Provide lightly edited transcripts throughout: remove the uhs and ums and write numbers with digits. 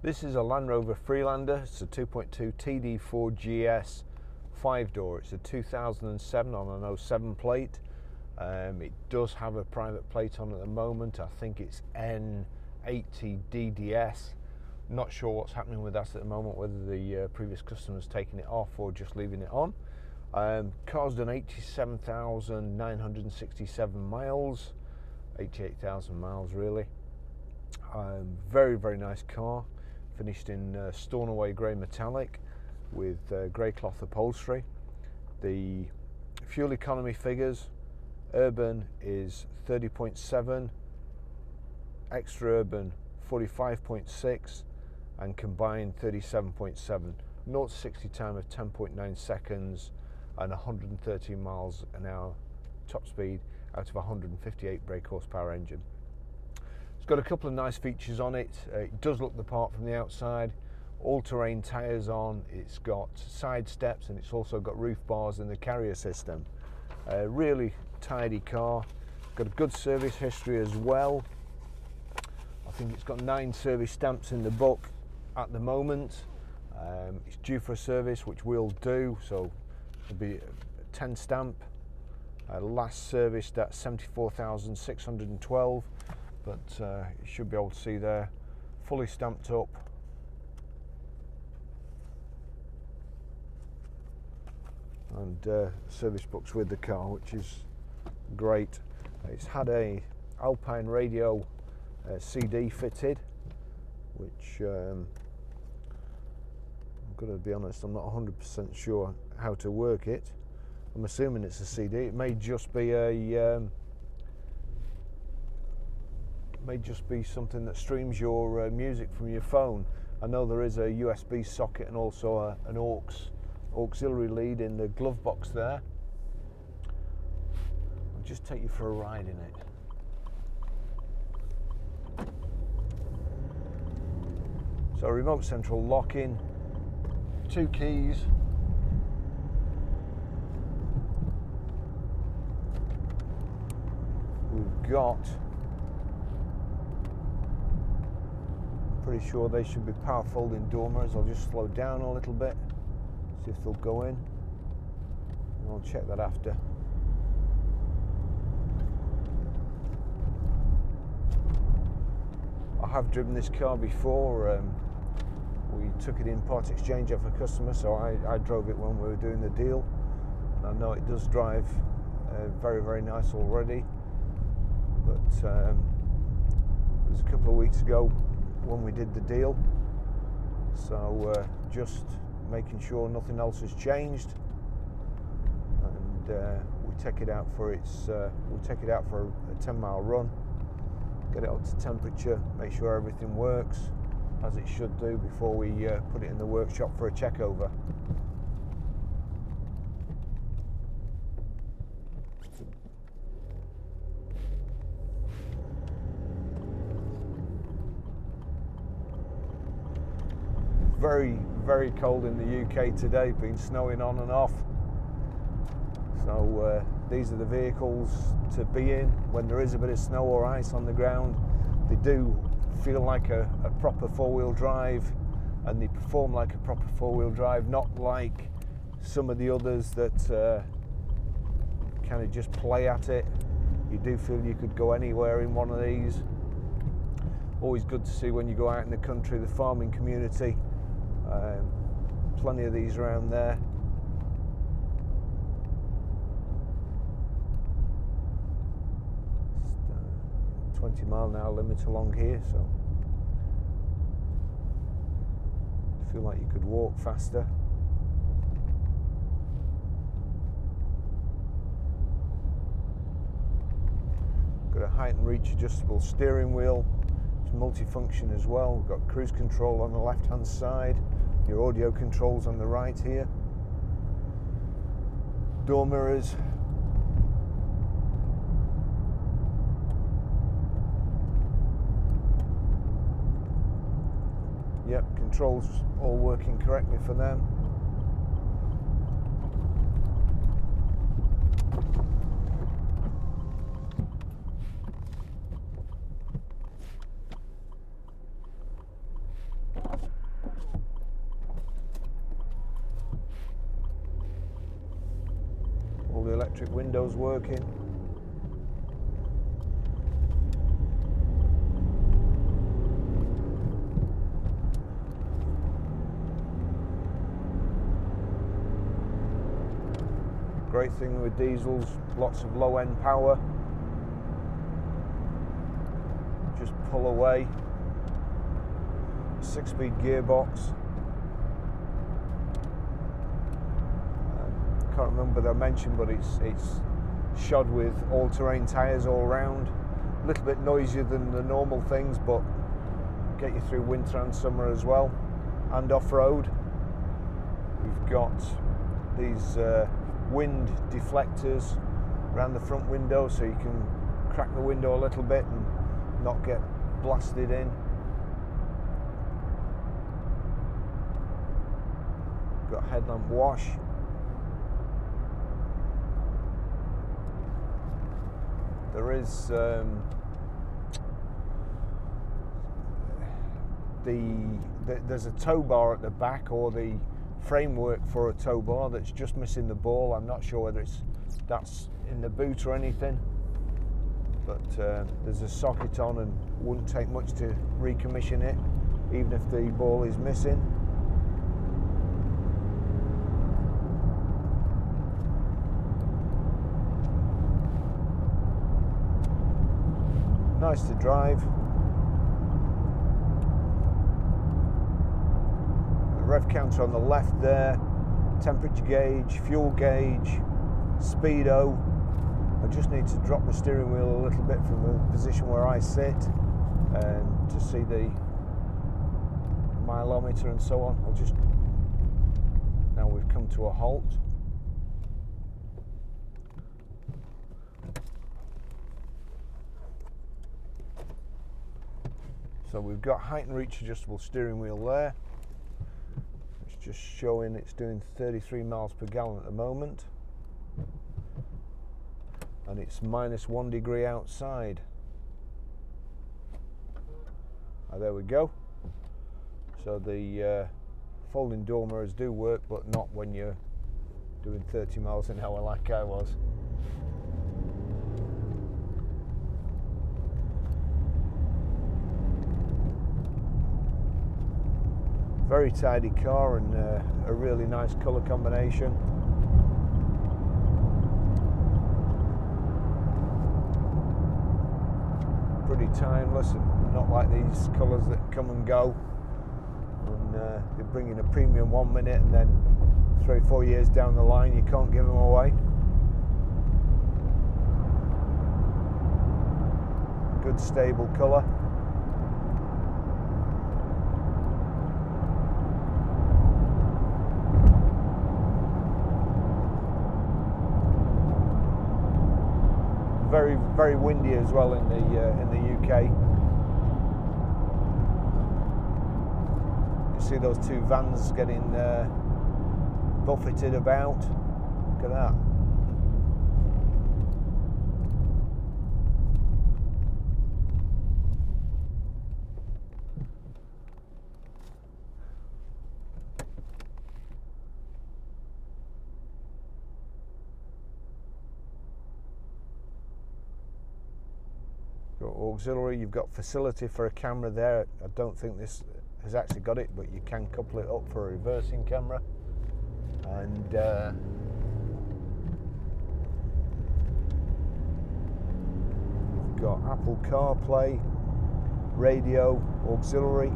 This is a Land Rover Freelander. It's a 2.2 TD4 GS 5-door. It's a 2007 on an 07 plate. It does have a private plate on at the moment. I think it's N80DDS. Not sure what's happening with that at the moment, whether the previous customer's taking it off or just leaving it on. Car's done 87,967 miles, 88,000 miles really. Very, very nice car. Finished in Stornoway grey metallic with grey cloth upholstery. The fuel economy figures: urban is 30.7, extra urban 45.6, and combined 37.7. 0 to 60 time of 10.9 seconds and 113 miles an hour top speed out of a 158 brake horsepower engine. It's got a couple of nice features on it. It does look the part from the outside. All-terrain tyres on. It's got side steps, and it's also got roof bars in the carrier system. Really tidy car. Got a good service history as well. I think it's got 9 service stamps in the book at the moment. It's due for a service, which we'll do, so it'll be a 10 stamp. Last serviced at 74,612. But you should be able to see there, fully stamped up. And service books with the car, which is great. It's had a Alpine radio CD fitted, which I'm going to be honest, I'm not 100% sure how to work it. I'm assuming it's a CD. It may just be a something that streams your music from your phone. I know there is a USB socket and also an auxiliary lead in the glove box there. I'll just take you for a ride in it. So remote central locking, 2 keys. We've got, pretty sure they should be power folding door mirrors. I'll just slow down a little bit, see if they'll go in, and I'll check that after. I have driven this car before. We took it in part exchange off a customer, so I drove it when we were doing the deal, and I know it does drive very, very nice already. But it was a couple of weeks ago when we did the deal, so just making sure nothing else has changed, and we take it out for its we'll take it out for a 10-mile run, get it up to temperature, make sure everything works as it should do before we put it in the workshop for a check over. Very, very cold in the UK today, been snowing on and off. So these are the vehicles to be in when there is a bit of snow or ice on the ground. They do feel like a proper four-wheel drive, and they perform like a proper four-wheel drive, not like some of the others that kind of just play at it. You do feel you could go anywhere in one of these. Always good to see when you go out in the country, the farming community. Plenty of these around there. Just, 20-mile-an-hour limit along here, so I feel like you could walk faster. Got a height and reach adjustable steering wheel. It's multifunction as well. We've got cruise control on the left-hand side. Your audio controls on the right here. Door mirrors. Yep, controls all working correctly for them. electric windows working. Great thing with diesels, lots of low end power. Just pull away. 6-speed gearbox. Can't remember whether I mentioned, but it's shod with all-terrain tyres all round. A little bit noisier than the normal things, but get you through winter and summer as well, and off-road. We've got these wind deflectors around the front window, so you can crack the window a little bit and not get blasted in. Got headlamp wash. There is there's a tow bar at the back, or the framework for a tow bar that's just missing the ball. I'm not sure whether that's in the boot or anything, but there's a socket on, and wouldn't take much to recommission it, even if the ball is missing. Nice to drive. The rev counter on the left there, temperature gauge, fuel gauge, speedo. I just need to drop the steering wheel a little bit from the position where I sit to see the mileometer and so on. Now we've come to a halt. So we've got height and reach adjustable steering wheel there. It's just showing it's doing 33 miles per gallon at the moment. And it's -1 degree outside. There we go. So the folding door mirrors do work, but not when you're doing 30 miles an hour like I was. Very tidy car, and a really nice colour combination. Pretty timeless, and not like these colours that come and go. And they bring in a premium 1 minute, and then 3 or 4 years down the line you can't give them away. Good stable colour. Very, very windy as well in the UK. You see those two vans getting buffeted about. Look at that. Auxiliary, you've got facility for a camera there. I don't think this has actually got it, but you can couple it up for a reversing camera. And we've got Apple CarPlay, radio, auxiliary.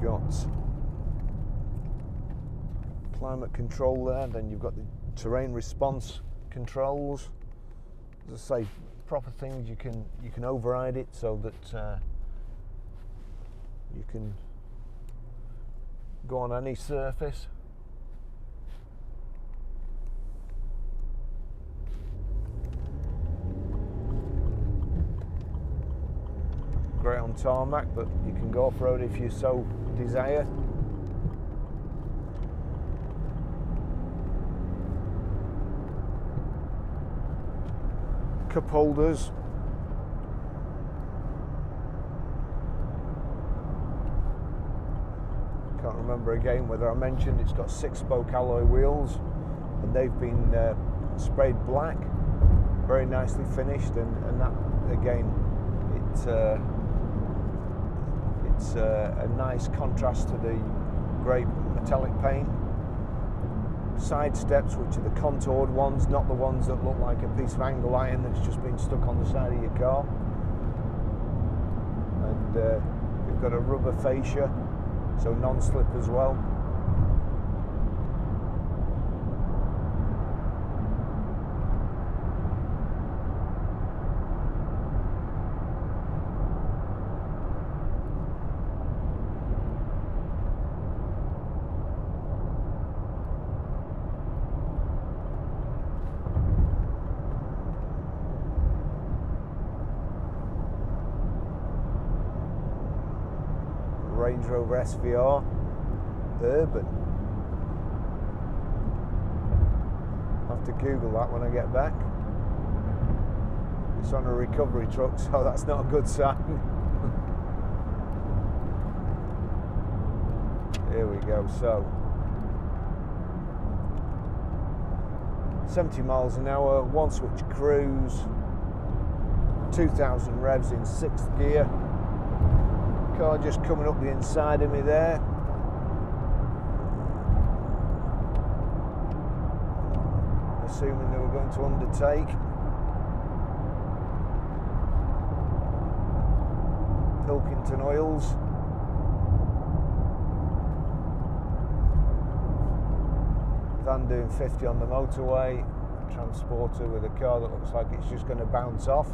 Got climate control there, then you've got the terrain response controls. As I say, proper things, you can override it so that you can go on any surface. Great on tarmac, but you can go off-road if you so desire. Cup holders, remember again whether I mentioned it's got 6-spoke alloy wheels, and they've been sprayed black, very nicely finished, and that again, it's a nice contrast to the grey metallic paint. Side steps, which are the contoured ones, not the ones that look like a piece of angle iron that's just been stuck on the side of your car. And we've got a rubber fascia, so non-slip as well. Range Rover SVR Urban. I'll have to Google that when I get back. It's on a recovery truck, so that's not a good sign. Here we go. So 70 miles an hour, 1-switch cruise, 2,000 revs in 6th gear. Car just coming up the inside of me there. Assuming they were going to undertake. Pilkington oils. Van doing 50 on the motorway. Transporter with a car that looks like it's just going to bounce off.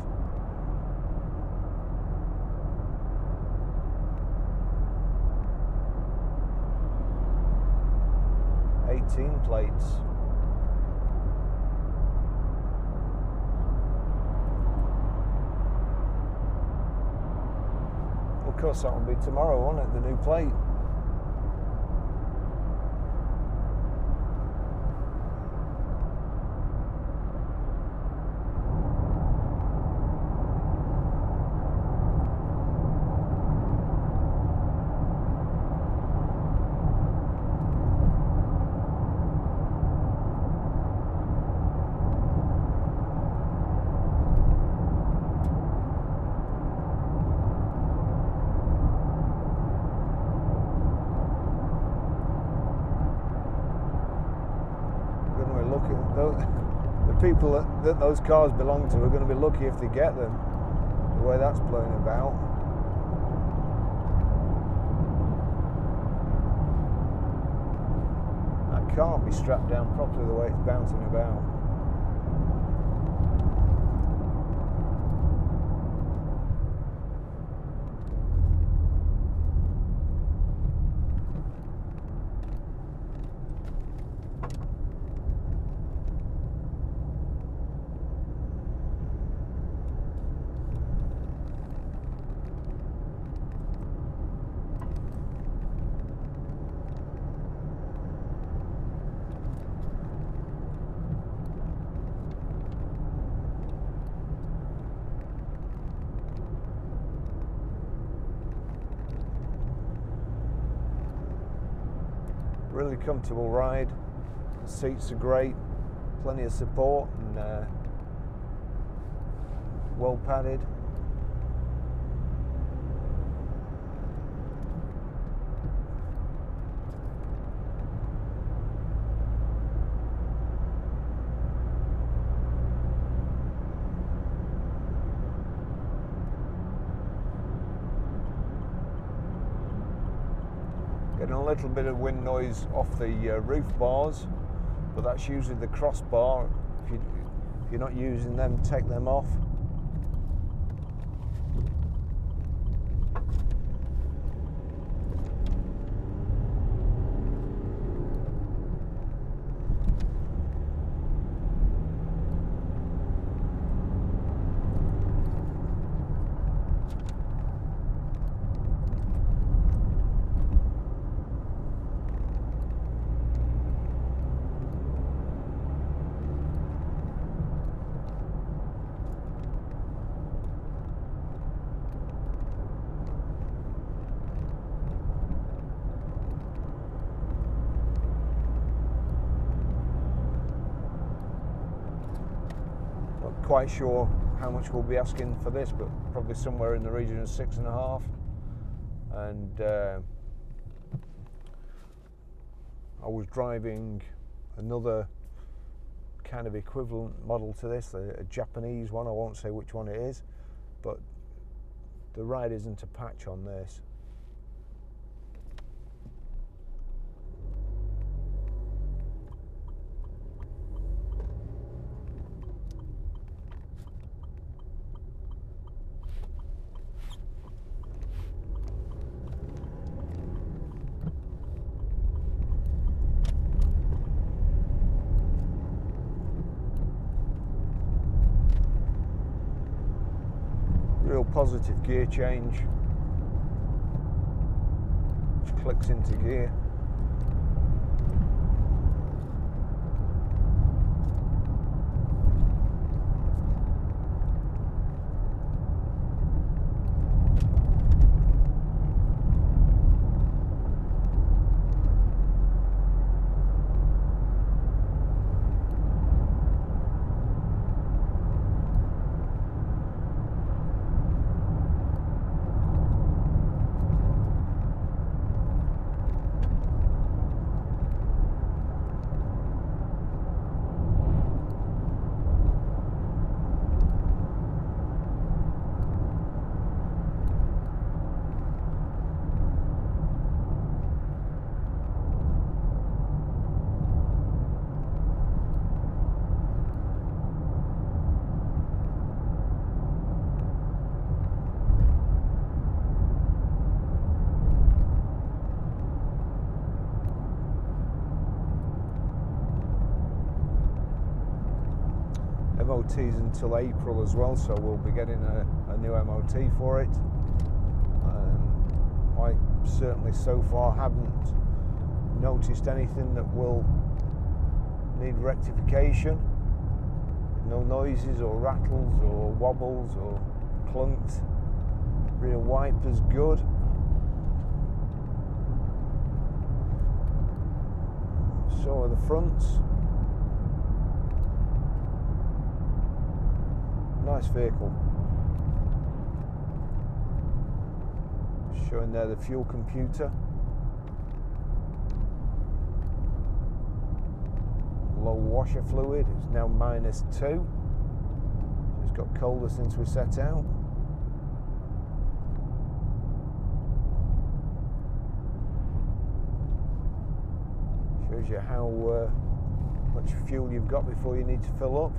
Plates. Of course, that will be tomorrow, won't it? The new plate. The people that those cars belong to are going to be lucky if they get them, the way that's blowing about. That can't be strapped down properly the way it's bouncing about. Really comfortable ride. The seats are great, plenty of support, and well padded. Getting a little bit of wind noise off the roof bars, but that's usually the crossbar. If you're not using them, take them off. quite sure how much we'll be asking for this, but probably somewhere in the region of 6.5. And I was driving another kind of equivalent model to this, a Japanese one. I won't say which one it is, but the ride isn't a patch on this. Real positive gear change, which clicks into gear. MOT's until April as well, so we'll be getting a new MOT for it. I certainly so far haven't noticed anything that will need rectification. No noises or rattles or wobbles or clunks. Rear wipers good. So are the fronts. Nice vehicle. Showing there the fuel computer. Low washer fluid, it's now -2. It's got colder since we set out. Shows you how much fuel you've got before you need to fill up.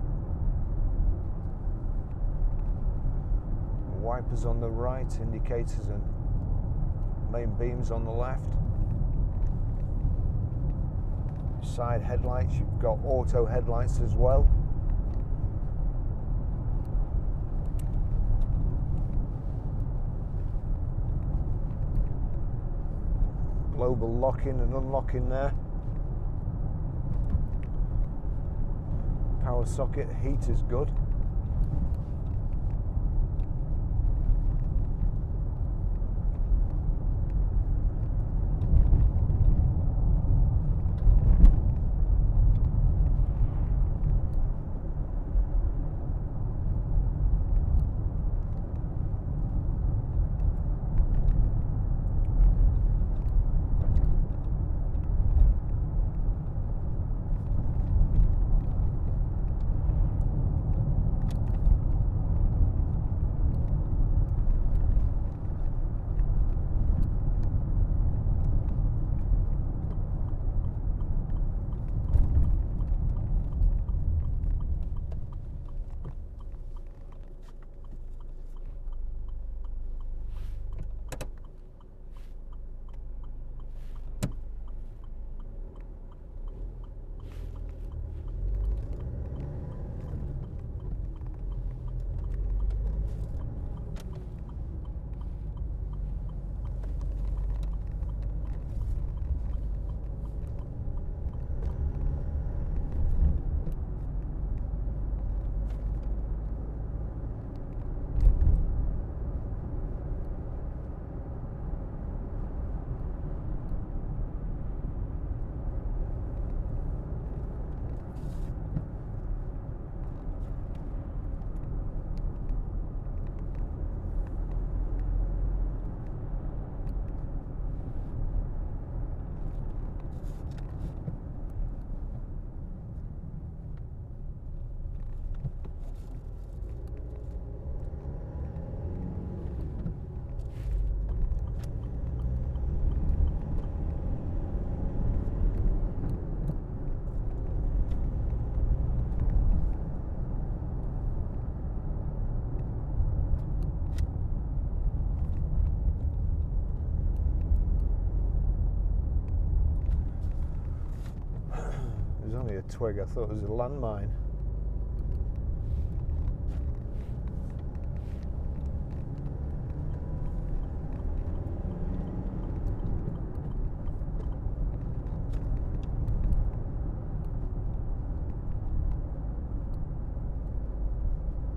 Wipers on the right, indicators and main beams on the left. Side headlights, you've got auto headlights as well. Global locking and unlocking there. Power socket, heat is good. was only a twig. I thought it was a landmine.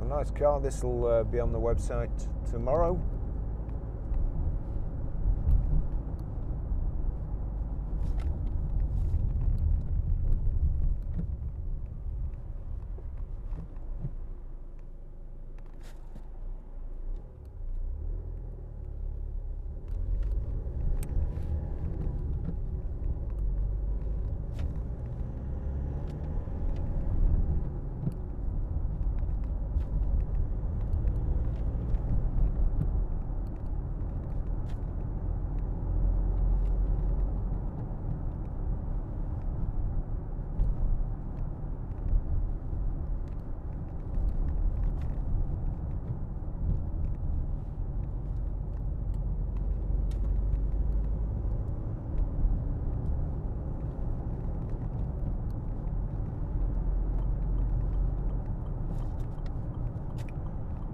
A nice car. This will be on the website tomorrow.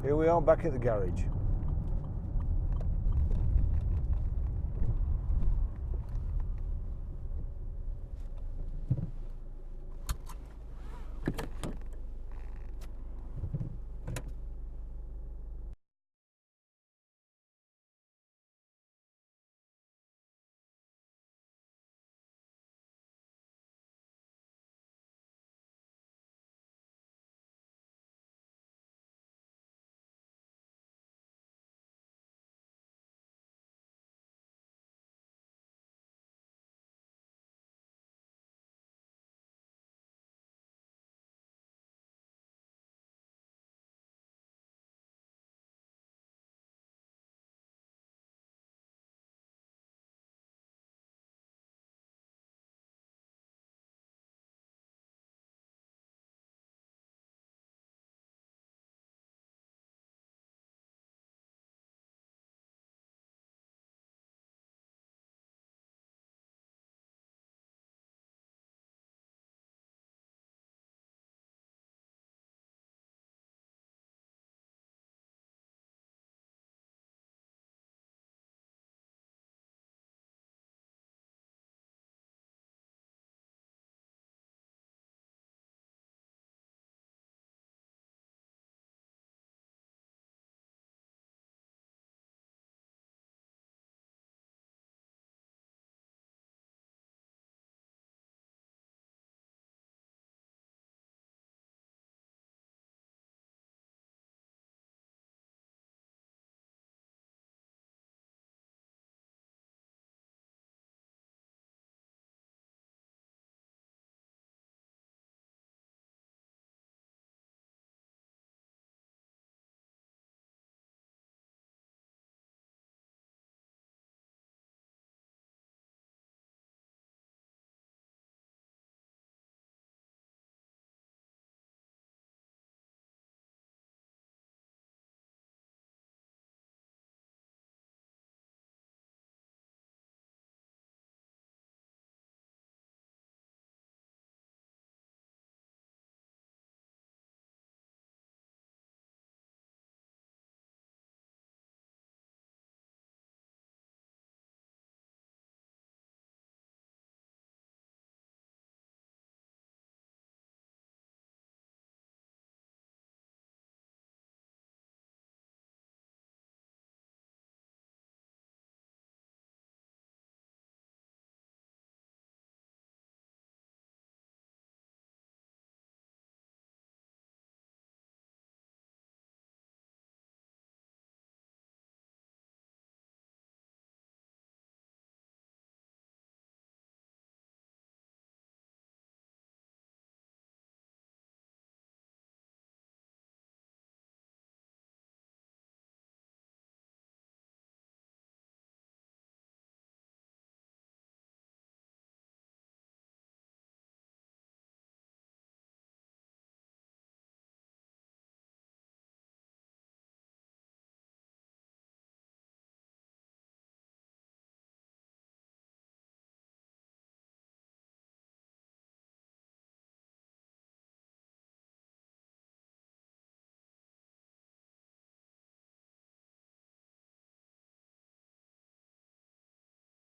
Here we are back at the garage.